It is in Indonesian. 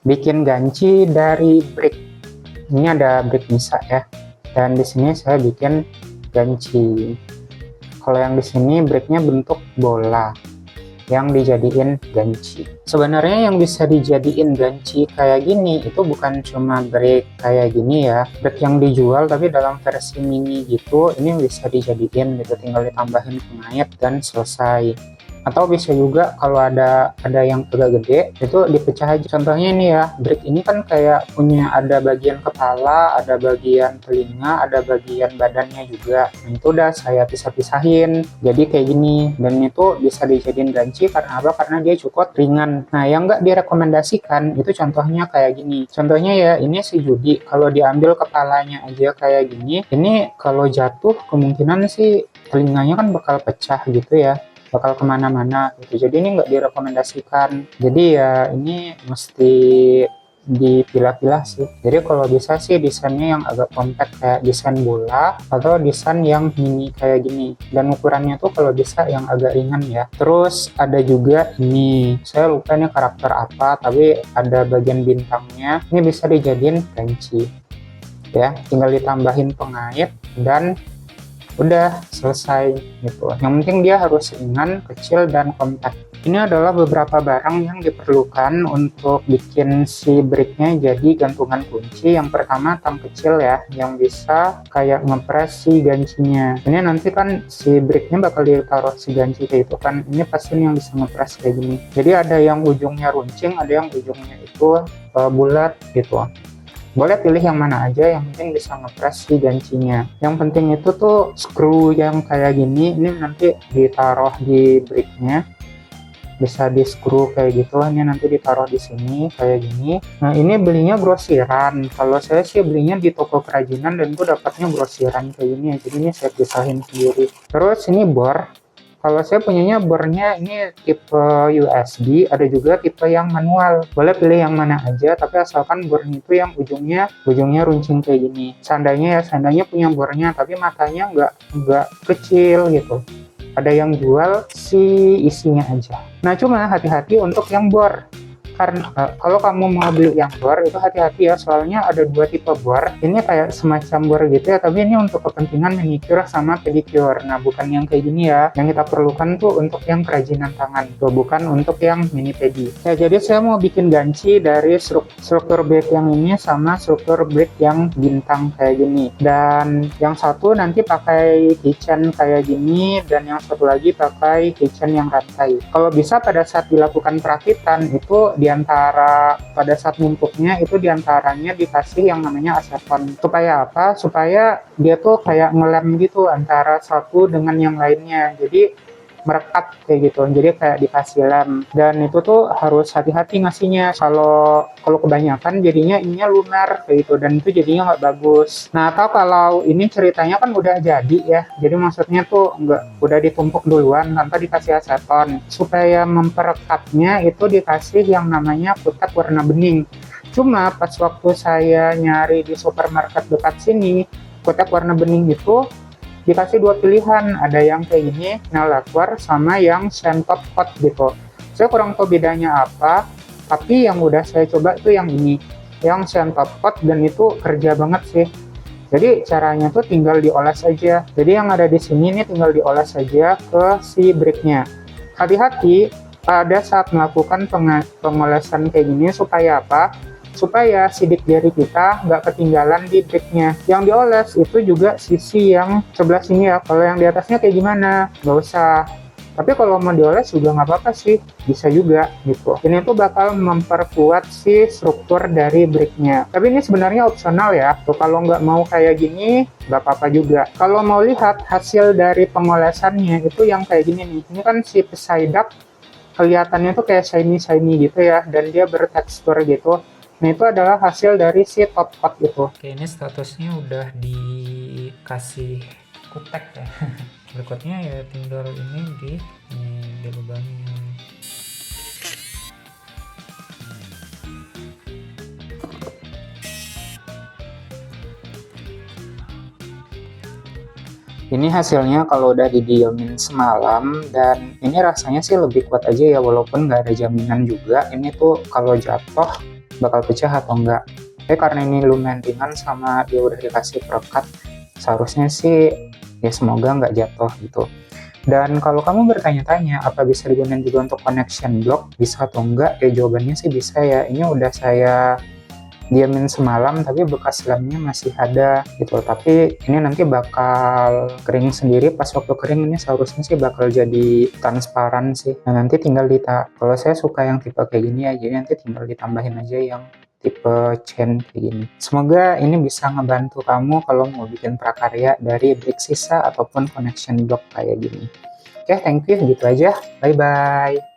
bikin ganci dari brick. Ini ada brick misa ya, dan di sini saya bikin ganci. Kalau yang di sini bricknya bentuk bola yang dijadiin ganci. Sebenarnya yang bisa dijadiin ganci kayak gini itu bukan cuma brick kayak gini ya, brick yang dijual, tapi dalam versi mini gitu. Ini bisa dijadiin gitu, tinggal ditambahin pengait dan selesai. Atau bisa juga kalau ada yang agak gede itu dipecah aja. Contohnya ini ya, brick ini kan kayak punya ada bagian kepala, ada bagian telinga, ada bagian badannya juga. Nah, itu udah saya pisah-pisahin jadi kayak gini, dan itu bisa dijadiin ganci karena apa? Karena dia cukup ringan. Nah, yang nggak direkomendasikan itu contohnya kayak gini. Contohnya ya, ini si Judi kalau diambil kepalanya aja kayak gini, ini kalau jatuh kemungkinan sih telinganya kan bakal pecah gitu ya, bakal kemana-mana gitu. Jadi ini nggak direkomendasikan. Jadi ya ini mesti dipilah-pilah sih. Jadi kalau bisa sih desainnya yang agak compact kayak desain bola, atau desain yang mini kayak gini. Dan ukurannya tuh kalau bisa yang agak ringan ya. Terus ada juga ini, saya lupa ini karakter apa, tapi ada bagian bintangnya. Ini bisa dijadiin ganci ya, tinggal ditambahin pengait dan udah selesai gitu. Yang penting dia harus ringan, kecil, dan compact. Ini adalah beberapa barang yang diperlukan untuk bikin si bricknya jadi gantungan kunci. Yang pertama tang kecil ya, yang bisa kayak ngepres si gancinya. Ini nanti kan si bricknya bakal ditaruh si ganci kayak itu kan. Ini pasti yang bisa ngepres kayak gini. Jadi ada yang ujungnya runcing, ada yang ujungnya itu bulat gitu. Boleh pilih yang mana aja, yang penting bisa ngepres si gancinya. Yang penting itu tuh screw yang kayak gini, ini nanti ditaruh di bricknya, bisa di screw kayak gitu. Ini nanti ditaruh di sini kayak gini. Nah, ini belinya grosiran. Kalau saya sih belinya di toko kerajinan dan gue dapatnya grosiran kayak gini. Jadi ini saya pisahin sendiri. Terus ini bor. Kalau saya punyanya bornya ini tipe USB, ada juga tipe yang manual. Boleh pilih yang mana aja, tapi asalkan bornya itu yang ujungnya runcing kayak gini. Seandainya punya bornya, tapi matanya nggak kecil gitu. Ada yang jual si isinya aja. Nah, cuma hati-hati untuk yang bor. Karena kalau kamu mau beli yang bor itu hati-hati ya, soalnya ada dua tipe bor. Ini kayak semacam bor gitu ya, tapi ini untuk kepentingan manicure sama pedicure. Nah, bukan yang kayak gini ya. Yang kita perlukan tuh untuk yang kerajinan tangan tuh, bukan untuk yang mini pedi. Ya, jadi saya mau bikin ganci dari struktur brick yang ini sama struktur brick yang bintang kayak gini. Dan yang satu nanti pakai keychain kayak gini, dan yang satu lagi pakai keychain yang rantai. Kalau bisa pada saat dilakukan perakitan itu diantara pada saat numpuknya itu diantaranya dikasih yang namanya aseton. Supaya apa? Supaya dia tuh kayak ngelem gitu antara satu dengan yang lainnya. Jadi merekat kayak gitu. Jadi kayak dikasih lem. Dan itu tuh harus hati-hati ngasihnya. Kalau kebanyakan jadinya ininya lunar kayak gitu, dan itu jadinya nggak bagus. Nah, atau kalau ini ceritanya kan udah jadi ya. Jadi maksudnya tuh udah ditumpuk duluan tanpa dikasih aseton. Supaya memperekatnya itu dikasih yang namanya putek warna bening. Cuma pas waktu saya nyari di supermarket dekat sini, putek warna bening itu dikasih dua pilihan, ada yang kayak gini, nail lacquer, sama yang sand top coat gitu. Saya kurang tahu bedanya apa, tapi yang udah saya coba itu yang ini, yang sand top coat, dan itu kerja banget sih. Jadi caranya tuh tinggal dioles aja. Jadi yang ada di sini ini tinggal dioles aja ke si bricknya. Hati-hati pada saat melakukan pengolesan kayak gini, supaya apa? Supaya sidik jari kita nggak ketinggalan di bricknya. Yang dioles itu juga sisi yang sebelah sini ya. Kalau yang di atasnya kayak gimana? Nggak usah. Tapi kalau mau dioles juga nggak apa-apa sih, bisa juga gitu. Ini tuh bakal memperkuat si struktur dari bricknya. Tapi ini sebenarnya opsional ya. Tuh, kalau nggak mau kayak gini, nggak apa-apa juga. Kalau mau lihat hasil dari pengolesannya itu yang kayak gini nih. Ini kan si Psyduck kelihatannya tuh kayak shiny gitu ya, dan dia bertekstur gitu. Nah, itu adalah hasil dari si top coat itu. Oke, ini statusnya udah dikasih kutek ya. Berikutnya ya tinggal ini dilubangin. Ini hasilnya kalau udah didiemin semalam, dan ini rasanya sih lebih kuat aja ya, walaupun nggak ada jaminan juga. Ini tuh kalau jatuh bakal pecah atau enggak. Tapi karena ini lumayan ringan sama dia udah dikasih perekat, seharusnya sih ya semoga nggak jatuh gitu. Dan kalau kamu bertanya-tanya apa bisa digunakan juga untuk connection block, bisa atau enggak, ya jawabannya sih bisa ya. Ini udah saya diamin semalam tapi bekas lemnya masih ada gitu, tapi ini nanti bakal kering sendiri. Pas waktu kering ini seharusnya sih bakal jadi transparan sih. Nah nanti tinggal kalau saya suka yang tipe kayak gini ya, jadi nanti tinggal ditambahin aja yang tipe chain kayak gini. Semoga ini bisa ngebantu kamu kalau mau bikin prakarya dari brick sisa ataupun connection block kayak gini. Oke, thank you, gitu aja. Bye bye.